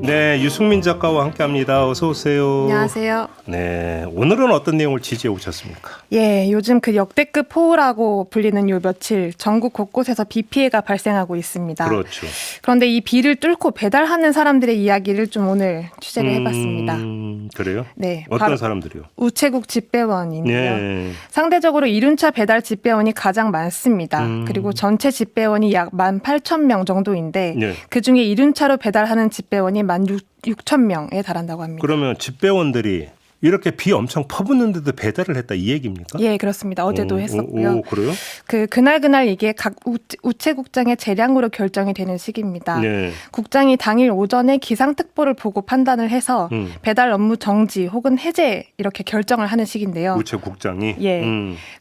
네, 유승민 작가와 함께합니다. 어서 오세요. 안녕하세요. 네, 오늘은 어떤 내용을 취재해 오셨습니까? 예, 요즘 그 역대급 폭우라고 불리는 요 며칠 전국 곳곳에서 비 피해가 발생하고 있습니다. 그렇죠. 그런데 이 비를 뚫고 배달하는 사람들의 이야기를 좀 오늘 취재를 해봤습니다. 그래요? 네, 어떤 바로 사람들이요? 우체국 집배원인데요. 네. 상대적으로 이륜차 배달 집배원이 가장 많습니다. 그리고 전체 집배원이 약 18,000명 정도인데 네. 그중에 이륜차로 배달하는 집배원이 16,000명에 달한다고 합니다. 그러면 집배원들이 이렇게 비 엄청 퍼붓는데도 배달을 했다 이 얘기입니까? 예, 그렇습니다. 어제도 했었고요. 그래요? 그날 이게 각 우체국장의 재량으로 결정이 되는 시기입니다. 네. 국장이 당일 오전에 기상특보를 보고 판단을 해서 배달 업무 정지 혹은 해제 이렇게 결정을 하는 시기인데요. 우체국장이. 예.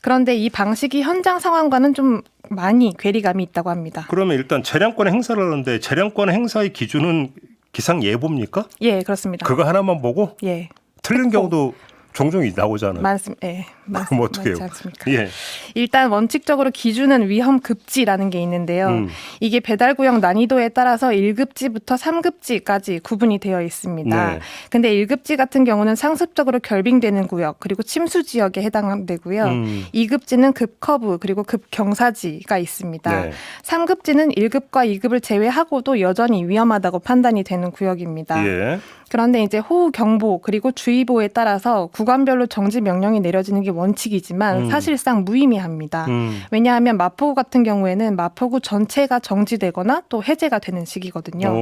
그런데 이 방식이 현장 상황과는 좀 많이 괴리감이 있다고 합니다. 그러면 일단 재량권 행사를 하는데 재량권 행사의 기준은 기상예보입니까? 예, 그렇습니다. 그거 하나만 보고 예. 틀린 경우도 종종 나오잖아요. 그럼 어떻게 해요? 많지 않습니까? 예. 일단 원칙적으로 기준은 위험급지라는 게 있는데요. 이게 배달 구역 난이도에 따라서 1급지부터 3급지까지 구분이 되어 있습니다. 네. 근데 1급지 같은 경우는 상습적으로 결빙되는 구역 그리고 침수 지역에 해당되고요. 2급지는 급커브 그리고 급경사지가 있습니다. 네. 3급지는 1급과 2급을 제외하고도 여전히 위험하다고 판단이 되는 구역입니다. 예. 그런데 이제 호우 경보 그리고 주의보에 따라서 구간별로 정지 명령이 내려지는 게 원칙이지만 사실상 무의미합니다. 왜냐하면 마포구 같은 경우에는 마포구 전체가 정지되거나 또 해제가 되는 시기거든요.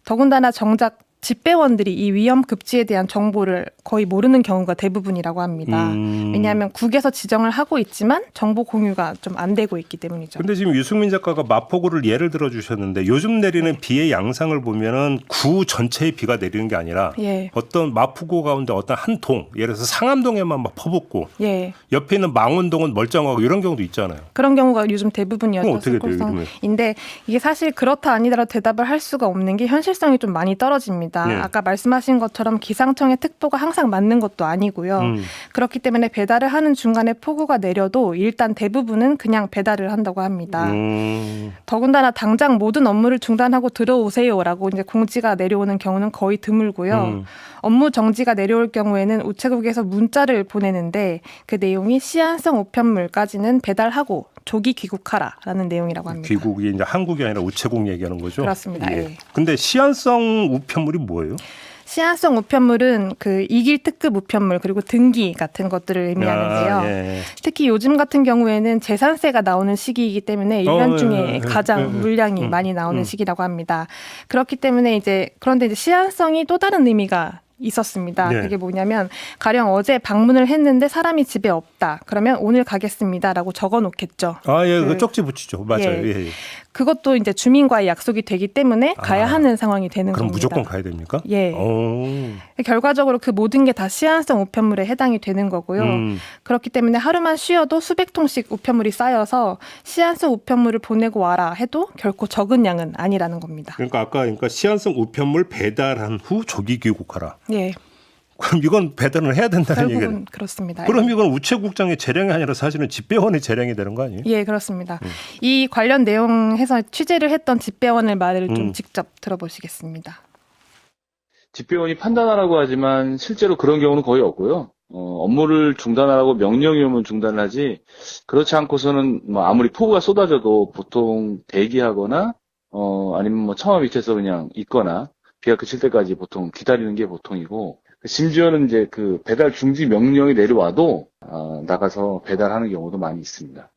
더군다나 정작 집배원들이 이 위험 급지에 대한 정보를 거의 모르는 경우가 대부분이라고 합니다. 왜냐하면 국에서 지정을 하고 있지만 정보 공유가 좀 안 되고 있기 때문이죠. 근데 지금 유승민 작가가 마포구를 예를 들어 주셨는데 요즘 내리는 비의 양상을 보면은 구 전체의 비가 내리는 게 아니라 예. 어떤 마포구 가운데 어떤 한 통, 예를 들어서 상암동에만 막 퍼붓고 예. 옆에 있는 망원동은 멀쩡하고 이런 경우도 있잖아요. 그런 경우가 요즘 그럼 대부분이었죠. 어떻게 돼요, 요즘에? 인데 이게 사실 그렇다 아니다로 대답을 할 수가 없는 게 현실성이 좀 많이 떨어집니다. 네. 아까 말씀하신 것처럼 기상청의 특보가 항상 맞는 것도 아니고요. 그렇기 때문에 배달을 하는 중간에 폭우가 내려도 일단 대부분은 그냥 배달을 한다고 합니다. 더군다나 당장 모든 업무를 중단하고 들어오세요라고 이제 공지가 내려오는 경우는 거의 드물고요. 업무 정지가 내려올 경우에는 우체국에서 문자를 보내는데 그 내용이 시한성 우편물까지는 배달하고 조기 귀국하라라는 내용이라고 합니다. 귀국이 이제 한국이 아니라 우체국 얘기하는 거죠? 그렇습니다. 예. 근데 시한성 우편물이 뭐예요? 시한성 우편물은 그 이길 특급 우편물 그리고 등기 같은 것들을 의미하는데요. 예. 특히 요즘 같은 경우에는 재산세가 나오는 시기이기 때문에 1년 중에 가장 물량이 많이 나오는 시기라고 합니다. 그렇기 때문에 그런데 이제 시한성이 또 다른 의미가 있었습니다. 네. 그게 뭐냐면 가령 어제 방문을 했는데 사람이 집에 없다. 그러면 오늘 가겠습니다라고 적어 놓겠죠. 예, 그 쪽지 붙이죠. 맞아요. 예. 예. 그것도 이제 주민과의 약속이 되기 때문에 가야 하는 상황이 되는 그럼 겁니다. 무조건 가야 됩니까? 예. 결과적으로 그 모든 게 다 시한성 우편물에 해당이 되는 거고요. 그렇기 때문에 하루만 쉬어도 수백 통씩 우편물이 쌓여서 시한성 우편물을 보내고 와라 해도 결코 적은 양은 아니라는 겁니다. 그러니까 시한성 우편물 배달한 후 조기 귀국하라. 예. 그럼 이건 배달을 해야 된다는 얘기예요. 결국은 그렇습니다. 그럼 이건 우체국장의 재량이 아니라 사실은 집배원의 재량이 되는 거 아니에요? 예, 그렇습니다. 이 관련 내용에서 취재를 했던 집배원의 말을 좀 직접 들어보시겠습니다. 집배원이 판단하라고 하지만 실제로 그런 경우는 거의 없고요. 업무를 중단하라고 명령이 오면 중단하지 그렇지 않고서는 뭐 아무리 폭우가 쏟아져도 보통 대기하거나 아니면 뭐 처마 밑에서 그냥 있거나 비가 그칠 때까지 보통 기다리는 게 보통이고 심지어는 이제 그 배달 중지 명령이 내려와도 나가서 배달하는 경우도 많이 있습니다.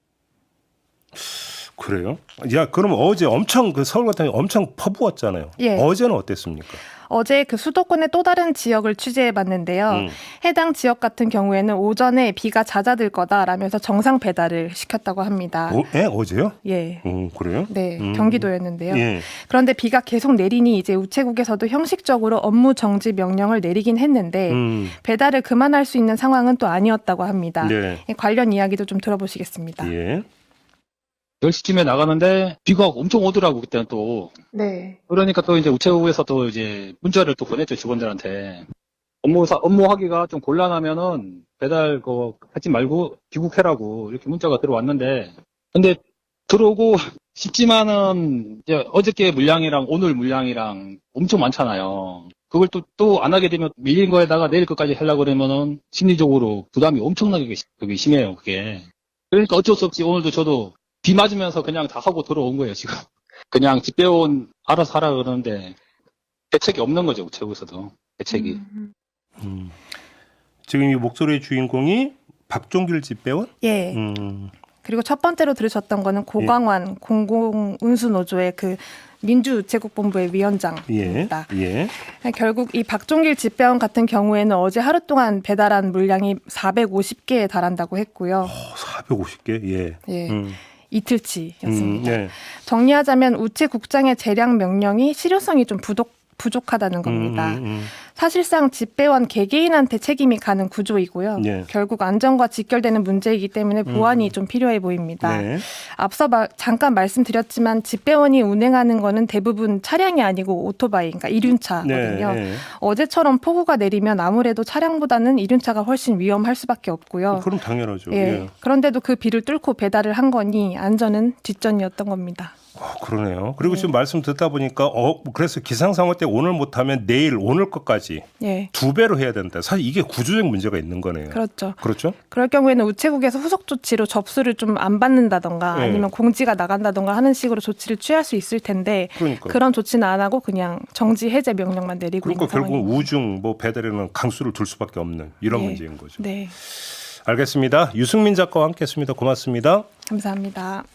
그래요? 야, 그럼 어제 엄청 서울 같은 경우 엄청 퍼부었잖아요. 예. 어제는 어땠습니까? 어제 그 수도권의 또 다른 지역을 취재해 봤는데요. 해당 지역 같은 경우에는 오전에 비가 잦아들 거다라면서 정상 배달을 시켰다고 합니다. 어제요? 예. 그래요? 네, 경기도였는데요. 예. 그런데 비가 계속 내리니 이제 우체국에서도 형식적으로 업무 정지 명령을 내리긴 했는데 배달을 그만할 수 있는 상황은 또 아니었다고 합니다. 네. 관련 이야기도 좀 들어보시겠습니다. 예. 10시쯤에 나가는데 비가 엄청 오더라고, 그때는 또. 네. 그러니까 또 이제 우체국에서 또 이제 문자를 또 보냈죠, 직원들한테. 업무하기가 좀 곤란하면은 배달 하지 말고 귀국해라고 이렇게 문자가 들어왔는데. 근데 들어오고 쉽지만은 이제 어저께 물량이랑 오늘 물량이랑 엄청 많잖아요. 그걸 또 안 하게 되면 밀린 거에다가 내일 것까지 하려고 그러면은 심리적으로 부담이 엄청나게 그게 심해요, 그게. 그러니까 어쩔 수 없이 오늘도 저도 비 맞으면서 그냥 다 하고 들어온 거예요, 지금. 그냥 집배원 알아서 하라 그러는데 대책이 없는 거죠, 우체국에서도. 대책이. 지금 이 목소리의 주인공이 박종길 집배원? 예. 그리고 첫 번째로 들으셨던 거는 고광환 공공운수노조의 그 민주우체국본부의 위원장입니다. 예. 결국 이 박종길 집배원 같은 경우에는 어제 하루 동안 배달한 물량이 450개에 달한다고 했고요. 450개? 예. 예. 이틀치였습니다. 네. 정리하자면 우체국장의 재량 명령이 실효성이 좀 부족하다는 겁니다. 사실상 집배원 개개인한테 책임이 가는 구조이고요. 네. 결국 안전과 직결되는 문제이기 때문에 보완이 좀 필요해 보입니다. 네. 앞서 잠깐 말씀드렸지만 집배원이 운행하는 거는 대부분 차량이 아니고 오토바이, 그러니까 이륜차거든요. 네. 어제처럼 폭우가 내리면 아무래도 차량보다는 이륜차가 훨씬 위험할 수밖에 없고요. 그럼 당연하죠. 예. 예. 그런데도 그 비를 뚫고 배달을 한 거니 안전은 뒷전이었던 겁니다. 그러네요. 그리고 지금 말씀 듣다 보니까 그래서 기상 상황 때 오늘 못하면 내일 오늘 것까지 예. 2배로 해야 된다. 사실 이게 구조적 문제가 있는 거네요. 그렇죠. 그렇죠? 그럴 경우에는 우체국에서 후속 조치로 접수를 좀 안 받는다던가 네. 아니면 공지가 나간다던가 하는 식으로 조치를 취할 수 있을 텐데 그러니까. 그런 조치는 안 하고 그냥 정지 해제 명령만 내리고 그러니까 있는 결국은 상황입니다. 우중 강수를 둘 수밖에 없는 이런 예. 문제인 거죠. 네. 알겠습니다. 유승민 작가와 함께했습니다. 고맙습니다. 감사합니다.